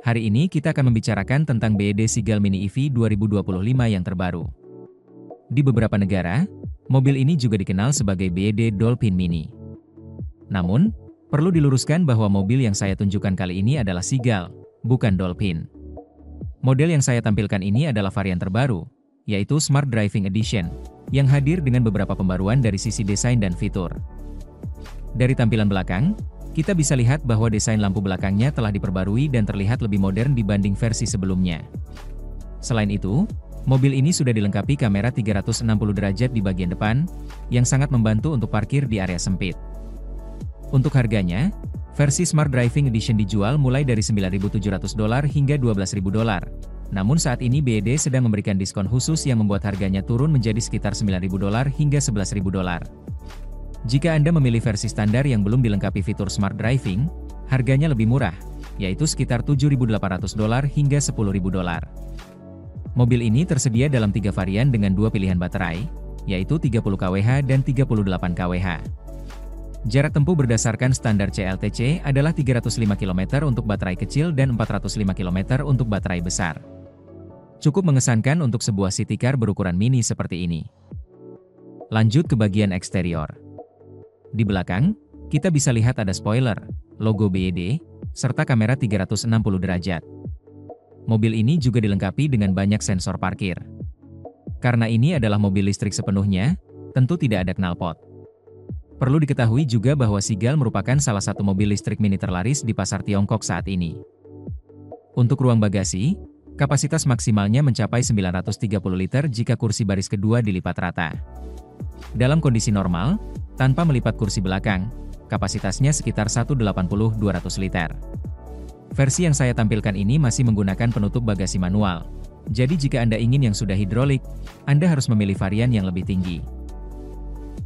Hari ini kita akan membicarakan tentang BYD Seagull Mini EV 2025 yang terbaru. Di beberapa negara, mobil ini juga dikenal sebagai BYD Dolphin Mini. Namun, perlu diluruskan bahwa mobil yang saya tunjukkan kali ini adalah Seagull, bukan Dolphin. Model yang saya tampilkan ini adalah varian terbaru, yaitu Smart Driving Edition, yang hadir dengan beberapa pembaruan dari sisi desain dan fitur. Dari tampilan belakang, kita bisa lihat bahwa desain lampu belakangnya telah diperbarui dan terlihat lebih modern dibanding versi sebelumnya. Selain itu, mobil ini sudah dilengkapi kamera 360 derajat di bagian depan, yang sangat membantu untuk parkir di area sempit. Untuk harganya, versi Smart Driving Edition dijual mulai dari $9.700 hingga $12.000. Namun saat ini BYD sedang memberikan diskon khusus yang membuat harganya turun menjadi sekitar $9.000 hingga $11.000. Jika Anda memilih versi standar yang belum dilengkapi fitur Smart Driving, harganya lebih murah, yaitu sekitar $7.800 hingga $10.000. Mobil ini tersedia dalam 3 varian dengan 2 pilihan baterai, yaitu 30 kWh dan 38 kWh. Jarak tempuh berdasarkan standar CLTC adalah 305 km untuk baterai kecil dan 405 km untuk baterai besar. Cukup mengesankan untuk sebuah city car berukuran mini seperti ini. Lanjut ke bagian eksterior. Di belakang, kita bisa lihat ada spoiler, logo BYD, serta kamera 360 derajat. Mobil ini juga dilengkapi dengan banyak sensor parkir. Karena ini adalah mobil listrik sepenuhnya, tentu tidak ada knalpot. Perlu diketahui juga bahwa Seagull merupakan salah satu mobil listrik mini terlaris di pasar Tiongkok saat ini. Untuk ruang bagasi, kapasitas maksimalnya mencapai 930 liter jika kursi baris kedua dilipat rata. Dalam kondisi normal, tanpa melipat kursi belakang, kapasitasnya sekitar 180-200 liter. Versi yang saya tampilkan ini masih menggunakan penutup bagasi manual. Jadi jika Anda ingin yang sudah hidrolik, Anda harus memilih varian yang lebih tinggi.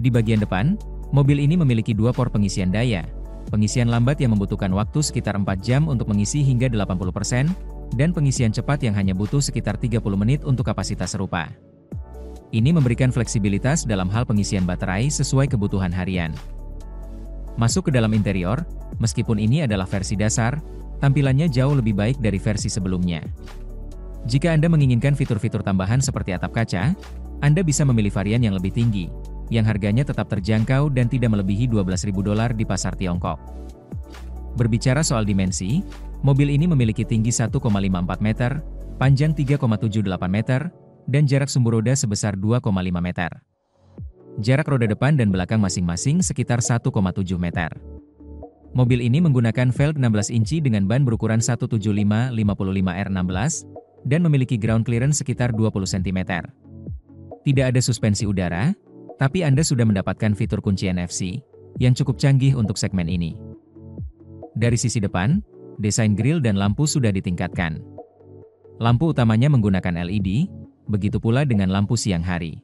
Di bagian depan, mobil ini memiliki 2 port pengisian daya, pengisian lambat yang membutuhkan waktu sekitar 4 jam untuk mengisi hingga 80%, dan pengisian cepat yang hanya butuh sekitar 30 menit untuk kapasitas serupa. Ini memberikan fleksibilitas dalam hal pengisian baterai sesuai kebutuhan harian. Masuk ke dalam interior, meskipun ini adalah versi dasar, tampilannya jauh lebih baik dari versi sebelumnya. Jika Anda menginginkan fitur-fitur tambahan seperti atap kaca, Anda bisa memilih varian yang lebih tinggi, yang harganya tetap terjangkau dan tidak melebihi $12.000 di pasar Tiongkok. Berbicara soal dimensi, mobil ini memiliki tinggi 1,54 meter, panjang 3,78 meter, dan jarak sumbu roda sebesar 2,5 meter. Jarak roda depan dan belakang masing-masing sekitar 1,7 meter. Mobil ini menggunakan velg 16 inci dengan ban berukuran 175/55R16, dan memiliki ground clearance sekitar 20 cm. Tidak ada suspensi udara, tapi Anda sudah mendapatkan fitur kunci NFC, yang cukup canggih untuk segmen ini. Dari sisi depan, desain grill dan lampu sudah ditingkatkan. Lampu utamanya menggunakan LED, begitu pula dengan lampu siang hari.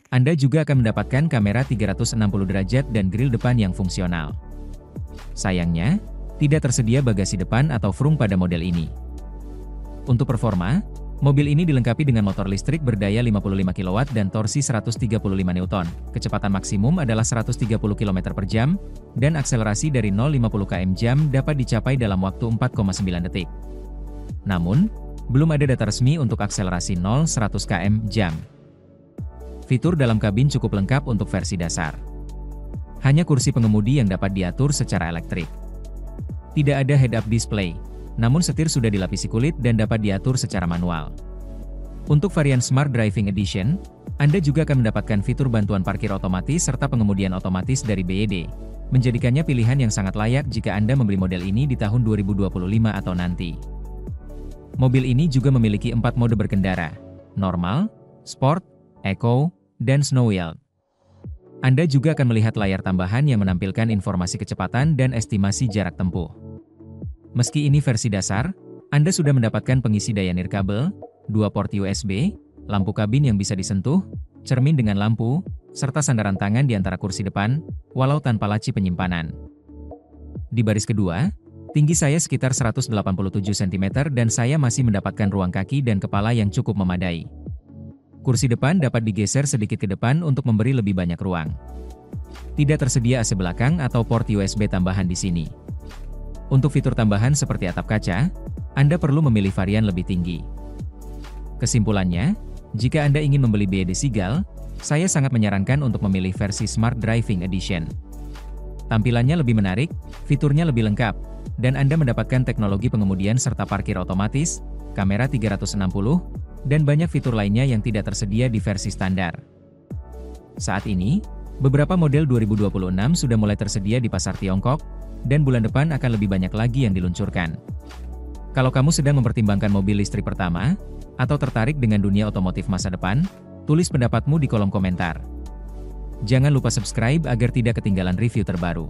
Anda juga akan mendapatkan kamera 360 derajat dan grill depan yang fungsional. Sayangnya, tidak tersedia bagasi depan atau frunk pada model ini. Untuk performa, mobil ini dilengkapi dengan motor listrik berdaya 55 kW dan torsi 135 Newton. Kecepatan maksimum adalah 130 km per jam, dan akselerasi dari 0-50 km/jam dapat dicapai dalam waktu 4,9 detik. Namun, belum ada data resmi untuk akselerasi 0-100 km/jam. Fitur dalam kabin cukup lengkap untuk versi dasar. Hanya kursi pengemudi yang dapat diatur secara elektrik. Tidak ada head-up display, namun setir sudah dilapisi kulit dan dapat diatur secara manual. Untuk varian Smart Driving Edition, Anda juga akan mendapatkan fitur bantuan parkir otomatis serta pengemudian otomatis dari BYD, menjadikannya pilihan yang sangat layak jika Anda membeli model ini di tahun 2025 atau nanti. Mobil ini juga memiliki 4 mode berkendara, normal, sport, eco, dan snow yield. Anda juga akan melihat layar tambahan yang menampilkan informasi kecepatan dan estimasi jarak tempuh. Meski ini versi dasar, Anda sudah mendapatkan pengisi daya nirkabel, 2 port USB, lampu kabin yang bisa disentuh, cermin dengan lampu, serta sandaran tangan di antara kursi depan, walau tanpa laci penyimpanan. Di baris kedua, tinggi saya sekitar 187 cm dan saya masih mendapatkan ruang kaki dan kepala yang cukup memadai. Kursi depan dapat digeser sedikit ke depan untuk memberi lebih banyak ruang. Tidak tersedia AC belakang atau port USB tambahan di sini. Untuk fitur tambahan seperti atap kaca, Anda perlu memilih varian lebih tinggi. Kesimpulannya, jika Anda ingin membeli BYD Seagull, saya sangat menyarankan untuk memilih versi Smart Driving Edition. Tampilannya lebih menarik, fiturnya lebih lengkap, dan Anda mendapatkan teknologi pengemudian serta parkir otomatis, kamera 360, dan banyak fitur lainnya yang tidak tersedia di versi standar. Saat ini, beberapa model 2026 sudah mulai tersedia di pasar Tiongkok, dan bulan depan akan lebih banyak lagi yang diluncurkan. Kalau kamu sedang mempertimbangkan mobil listrik pertama, atau tertarik dengan dunia otomotif masa depan, tulis pendapatmu di kolom komentar. Jangan lupa subscribe agar tidak ketinggalan review terbaru.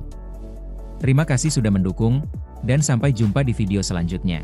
Terima kasih sudah mendukung, dan sampai jumpa di video selanjutnya.